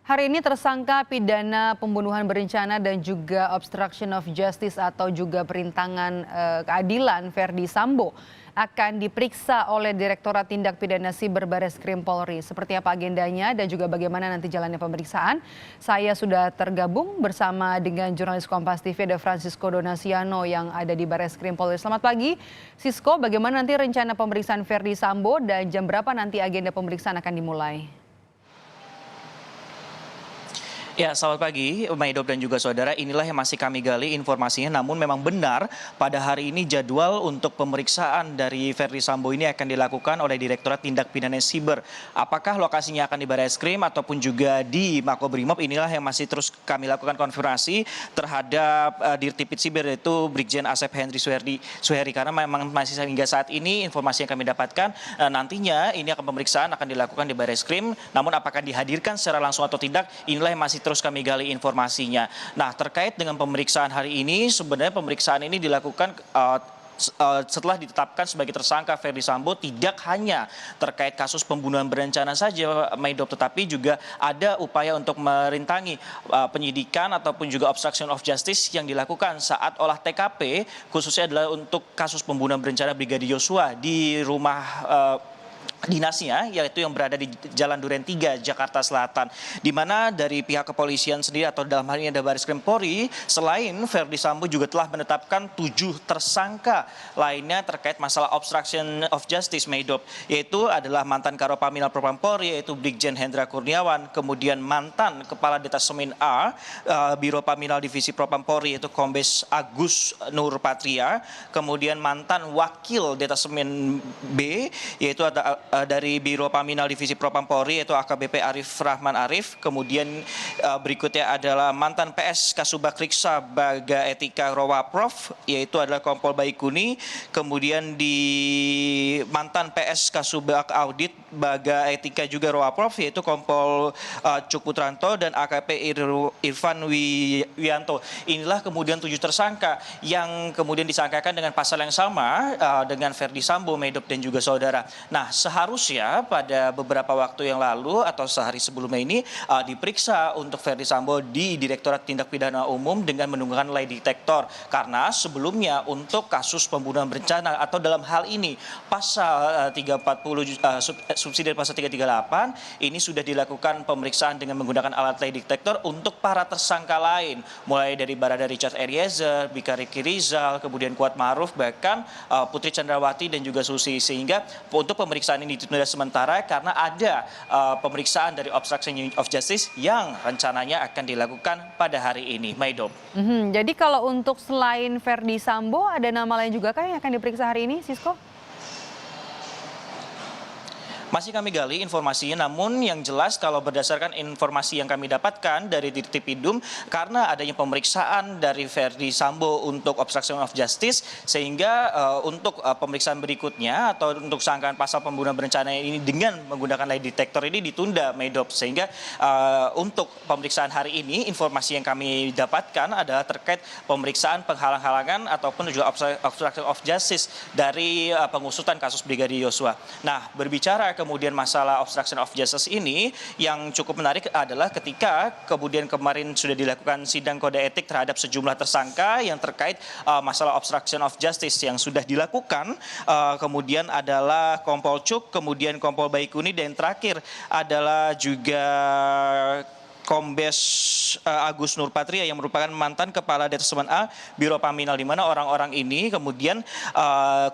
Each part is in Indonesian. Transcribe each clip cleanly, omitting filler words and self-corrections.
Hari ini tersangka pidana pembunuhan berencana dan juga obstruction of justice atau juga perintangan keadilan Verdi Sambo akan diperiksa oleh Direktorat Tindak Pidana Siber Barreskrim Polri. Seperti apa agendanya dan juga bagaimana nanti jalannya pemeriksaan? Saya sudah tergabung bersama dengan jurnalis Kompas TV ada Francisco Donasiano yang ada di Barreskrim Polri. Selamat pagi, Sisko. Bagaimana nanti rencana pemeriksaan Verdi Sambo dan jam berapa nanti agenda pemeriksaan akan dimulai? Ya, selamat pagi, Maidop dan juga saudara. Inilah yang masih kami gali informasinya. Namun memang benar pada hari ini jadwal untuk pemeriksaan dari Verdi Sambo ini akan dilakukan oleh Direktorat Tindak Pidana Siber. Apakah lokasinya akan di Barreskrim ataupun juga di Makobrimob? Inilah yang masih terus kami lakukan konfirmasi terhadap Dirtipid Siber yaitu Brigjen Asep Henry Suheri. Karena memang masih hingga saat ini informasi yang kami dapatkan nantinya ini akan pemeriksaan akan dilakukan di Barreskrim. Namun apakah dihadirkan secara langsung atau tidak? Inilah yang masih terus kami gali informasinya. Nah, terkait dengan pemeriksaan hari ini, sebenarnya pemeriksaan ini dilakukan setelah ditetapkan sebagai tersangka Verdi Sambo tidak hanya terkait kasus pembunuhan berencana saja, Maidop, tetapi juga ada upaya untuk merintangi penyidikan ataupun juga obstruction of justice yang dilakukan saat olah TKP, khususnya adalah untuk kasus pembunuhan berencana Brigadir Yosua di rumah dinasnya, yaitu yang berada di Jalan Duren 3, Jakarta Selatan. Di mana dari pihak kepolisian sendiri atau dalam hal ini ada Barreskrim Polri, selain Verdi Sambo juga telah menetapkan 7 tersangka lainnya terkait masalah obstruction of justice, Maidop, yaitu adalah mantan Karopaminal Propam Polri yaitu Brigjen Hendra Kurniawan, kemudian mantan Kepala Detasemen A Biro Paminal Divisi Propam Polri yaitu Kombes Agus Nur Patria, kemudian mantan Wakil Detasemen B yaitu ada dari Biro Paminal Divisi Propam Polri yaitu AKBP Arif Rahman Arif, kemudian berikutnya adalah mantan PS Kasubag Riksa Baga Etika Rowaprov yaitu adalah Kompol Baikuni, kemudian di mantan PS Kasubag Audit Baga Etika juga Rowaprov yaitu Kompol Cuk Putranto dan AKP Irfan Wiyanto. Inilah kemudian 7 tersangka yang kemudian disangkakan dengan pasal yang sama dengan Verdi Sambo, Maidop dan juga saudara. Nah, seharusnya pada beberapa waktu yang lalu atau sehari sebelumnya ini diperiksa untuk Verdi Sambo di Direktorat Tindak Pidana Umum dengan menggunakan lie detector. Karena sebelumnya untuk kasus pembunuhan berencana atau dalam hal ini pasal 340 subsidi pasal 338 ini sudah dilakukan pemeriksaan dengan menggunakan alat lie detector untuk para tersangka lain. Mulai dari Barada Richard Eliezer, Bika Riki Rizal, kemudian Kuat Ma'ruf, bahkan Putri Chandrawati dan juga Susi. Sehingga untuk pemeriksaan ini ditunda sementara karena ada pemeriksaan dari obstruction of justice yang rencananya akan dilakukan pada hari ini, Maidop. Jadi kalau untuk selain Verdi Sambo ada nama lain juga kah yang akan diperiksa hari ini, Sisko? Masih kami gali informasinya, namun yang jelas kalau berdasarkan informasi yang kami dapatkan dari Dirtipidum, karena adanya pemeriksaan dari Verdi Sambo untuk obstruction of justice, sehingga untuk pemeriksaan berikutnya atau untuk sangkaan pasal pembunuhan berencana ini dengan menggunakan lie detector ini ditunda, Maidop. Sehingga untuk pemeriksaan hari ini, informasi yang kami dapatkan adalah terkait pemeriksaan penghalang-halangan ataupun juga obstruction of justice dari pengusutan kasus Brigadir Yosua. Nah, berbicara kemudian masalah obstruction of justice ini yang cukup menarik adalah ketika kemudian kemarin sudah dilakukan sidang kode etik terhadap sejumlah tersangka yang terkait masalah obstruction of justice yang sudah dilakukan, kemudian adalah Kompol Cuk, kemudian Kompol Baikuni, dan terakhir adalah juga Kombes Agus Nur Patria yang merupakan mantan Kepala Detasemen A Biro Paminal, di mana orang-orang ini kemudian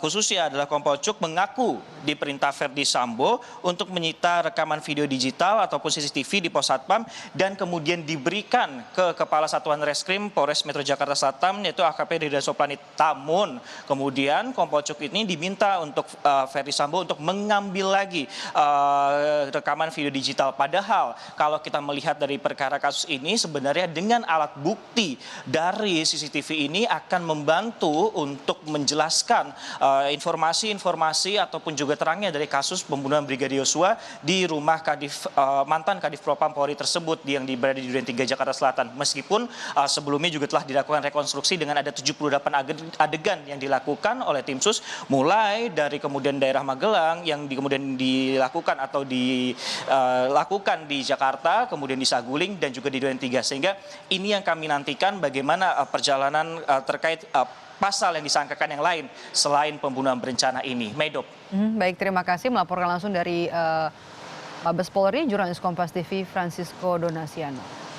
khususnya adalah Kompol Cuk mengaku diperintah Verdi Sambo untuk menyita rekaman video digital ataupun CCTV di Pos Satpam dan kemudian diberikan ke Kepala Satuan Reskrim Polres Metro Jakarta Selatan yaitu AKP Rida Soplanit. Namun kemudian Kompol Cuk ini diminta untuk Verdi Sambo untuk mengambil lagi rekaman video digital. Padahal kalau kita melihat dari perkara kasus ini sebenarnya dengan alat bukti dari CCTV ini akan membantu untuk menjelaskan informasi-informasi ataupun juga terangnya dari kasus pembunuhan Brigadir Yosua di rumah mantan Kadif Propam Polri tersebut yang berada di Duren 3 Jakarta Selatan. Meskipun sebelumnya juga telah dilakukan rekonstruksi dengan ada 78 adegan yang dilakukan oleh tim sus, mulai dari kemudian daerah Magelang yang kemudian dilakukan atau dilakukan di Jakarta, kemudian di Sagu Saguling dan juga di Duren 3. Sehingga ini yang kami nantikan bagaimana perjalanan terkait pasal yang disangkakan yang lain selain pembunuhan berencana ini. Medop. Baik, terima kasih melaporkan langsung dari Mabes Polri, jurnalis Kompas TV Francisco Donasiano.